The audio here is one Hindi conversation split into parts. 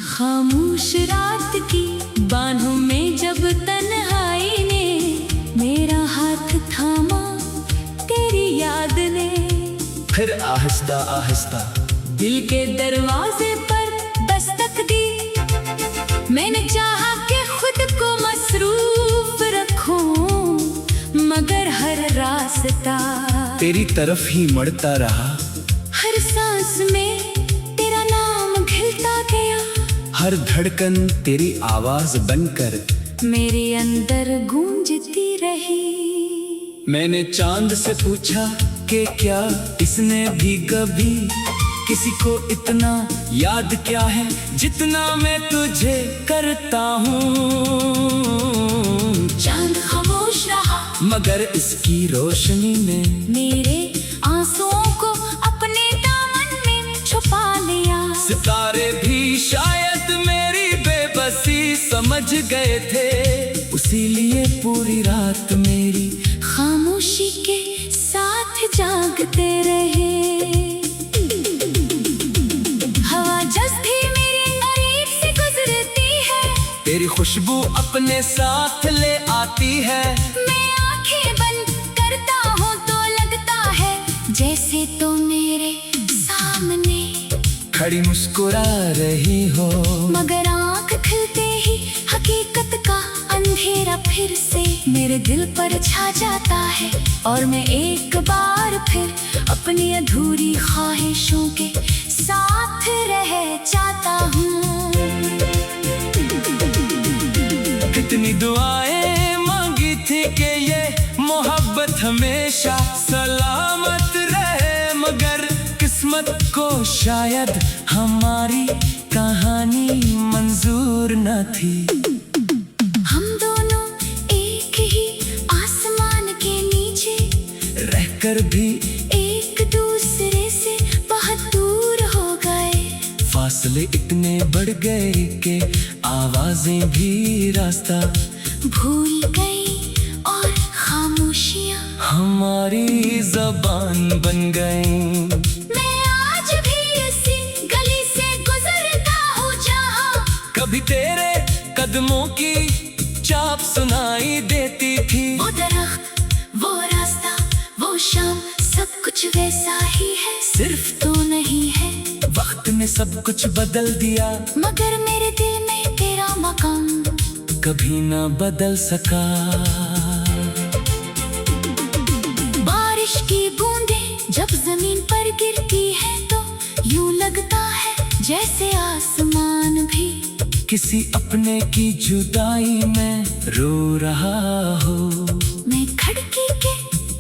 खामोश रात की बाहों में जब तन्हाई ने मेरा हाथ थामा तेरी याद ने, फिर आहिस्ता आहिस्ता दिल के दरवाजे पर दस्तक दी। मैंने चाहा कि खुद को मसरूफ रखूं, मगर हर रास्ता तेरी तरफ ही बढ़ता रहा। हर सांस में तेरा नाम घिलता गया, हर धड़कन तेरी आवाज बनकर मेरे अंदर गूंजती रही। मैंने चांद से पूछा कि क्या इसने भी कभी किसी को इतना याद किया है जितना मैं तुझे करता हूँ। चांद खामोश रहा, मगर इसकी रोशनी ने मेरे आंसुओं को अपने दामन में छुपा लिया। सितारे भी शायद मेरी बेबसी समझ गए थे, इसीलिए पूरी रात मेरी खामोशी के साथ जागते रहे। हवा जब भी मेरे करीब से गुजरती है, तेरी खुशबू अपने साथ ले आती है। मैं आंखें बंद करता हूँ तो लगता है जैसे तो मेरे सामने खड़ी मुस्कुरा रही हो, मगर आँख खुलते ही हकीकत का अंधेरा फिर से मेरे दिल पर छा जाता है। और मैं एक बार फिर अपनी अधूरी ख्वाहिशों के साथ रह जाता हूँ। कितनी दुआएं मांगी थी कि ये मोहब्बत हमेशा सलामत रहे, मगर किस्मत को शायद हमारी कहानी मंजूर न थी। हम दोनों एक ही आसमान के नीचे रहकर भी एक दूसरे से बहुत दूर हो गए। फासले इतने बढ़ गए कि आवाजें भी रास्ता भूल गई और खामोशियाँ हमारी जबान बन गई। मैं आज भी इसी गली से गुजरता हूँ जहाँ कभी तेरे कदमों की चाप सुनाई देती थी। वो दरख्त, वो रास्ता, वो शाम, सब कुछ वैसा ही है। सिर्फ तो नहीं है, वक्त ने सब कुछ बदल दिया, मगर मेरे दिल में तेरा मकाम कभी ना बदल सका। बारिश की बूंदें जब जमीन पर गिरती है तो यूं लगता है जैसे आसमान भी किसी अपने की जुदाई में रो रहा हो। मैं खिड़की के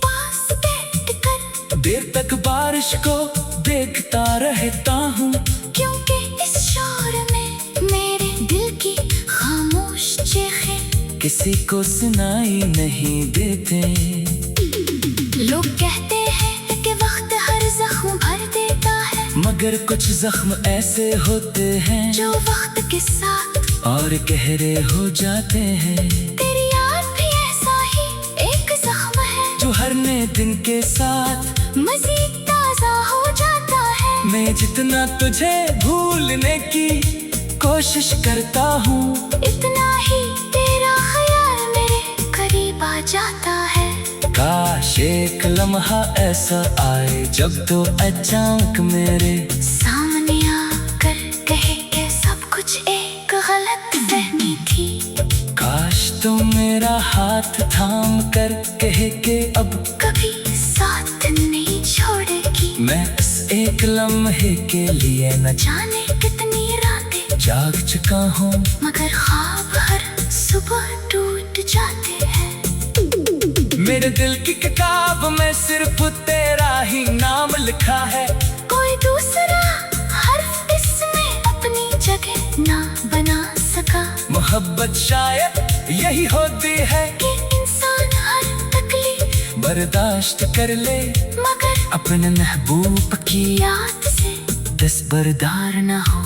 पास बैठकर देर तक बारिश को देखता रहता हूँ, क्योंकि इस शोर में मेरे दिल की खामोश चीखें किसी को सुनाई नहीं देते। लोग कहते हैं कि वक्त हर जख्म भर देता है, मगर कुछ जख्म ऐसे होते हैं जो वक्त के साथ और गहरे हो जाते हैं। तेरी याद भी ऐसा ही एक जख्म है जो हर नए दिन के साथ मजीद ताजा हो जाता है। मैं जितना तुझे भूलने की कोशिश करता हूँ, इतना ही तेरा ख्याल मेरे करीब आ जाता है। काश एक लम्हा ऐसा आए जब तो अचानक मेरे सामने आकर कहे कि सब कुछ एक गलत फहमी थी। काश तो मेरा हाथ थाम कर कहे कि अब कभी साथ नहीं छोड़ेगी। मैं इस एक लम्हे के लिए न जाने कितनी रातें जाग चुका हूँ, मगर ख्वाब हर सुबह टूट जाते हैं। मेरे दिल की किताब में सिर्फ तेरा ही नाम लिखा है। कोई दूसरा हर्फ इसमें अपनी जगह ना बना सका। मोहब्बत शायद यही होती है कि इंसान हर तकलीफ बर्दाश्त कर ले, मगर अपने महबूब की याद से दस्तबरदार न हो।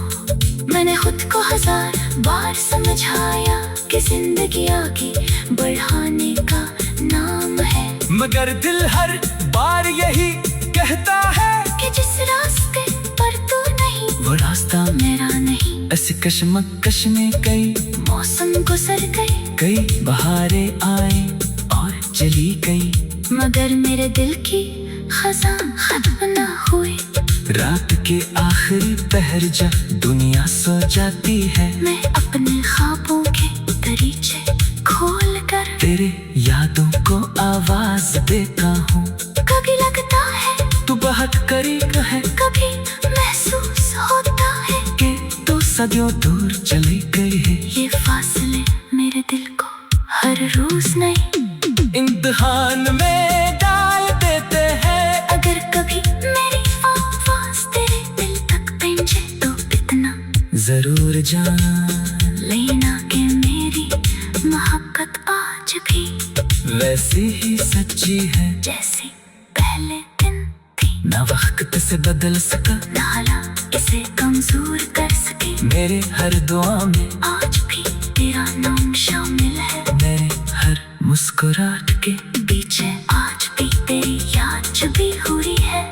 मैंने खुद को हजार बार समझाया कि जिंदगी आगे बढ़ाने का नाम है, मगर दिल हर बार यही कहता है कि जिस रास्ते पर तू नहीं वो रास्ता मेरा नहीं। ऐसे कशमकश में कई मौसम गुजर गए, कई बहारें आए और चली गई, मगर मेरे दिल की खज़ां खत्म न हुए। रात के आखिरी पहर जब दुनिया सो जाती है, मैं अपने ख्वाबों के दरीचे खोल कर तेरे यादों को आवाज देता हूँ। कभी लगता है तू बहुत करीब है, कभी महसूस होता है कि तू सदियों दूर चली गई है। ये फासले मेरे दिल को हर रोज नहीं इम्तिहान में डाल देते हैं। अगर कभी मेरी आवाज तेरे दिल तक पहुंचे तो इतना जरूर जान लेना कि मेरी मोहब्बत आज भी वैसी ही सच्ची है जैसी पहले दिन थी। ना वक्त से बदल सका, ना हालात इसे कमजोर कर सके, मेरे हर दुआ में आज भी तेरा नाम शामिल है। मेरे हर मुस्कुराहट के पीछे आज भी तेरी याद छुपी हुई है।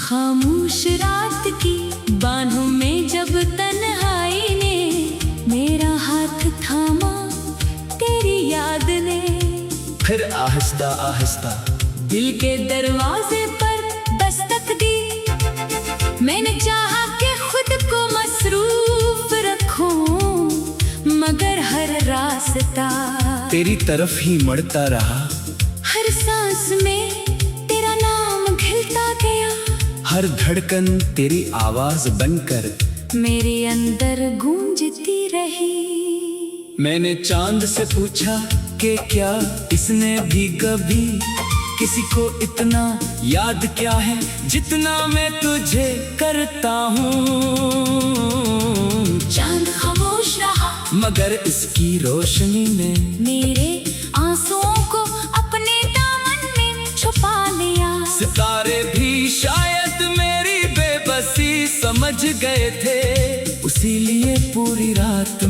खामोश रात की बाहों में जब तन्हाई ने मेरा हाथ थामा तेरी याद ने, फिर आहिस्ता आहिस्ता दिल के दरवाजे पर दस्तक दी। मैंने चाहा कि खुद को मसरूफ रखूं, मगर हर रास्ता तेरी तरफ ही मुड़ता रहा। हर सांस में तेरा नाम खिलता गया, हर धड़कन तेरी आवाज बनकर मेरे अंदर गूंजती रही। मैंने चांद से पूछा कि क्या इसने भी कभी किसी को इतना याद किया है जितना मैं तुझे करता हूँ। चांद खामोश रहा, मगर इसकी रोशनी ने मेरे आंसुओं को अपने दामन में छुपा लिया। सितारे भी शायद मेरी बेबसी समझ गए थे, उसी लिए पूरी रात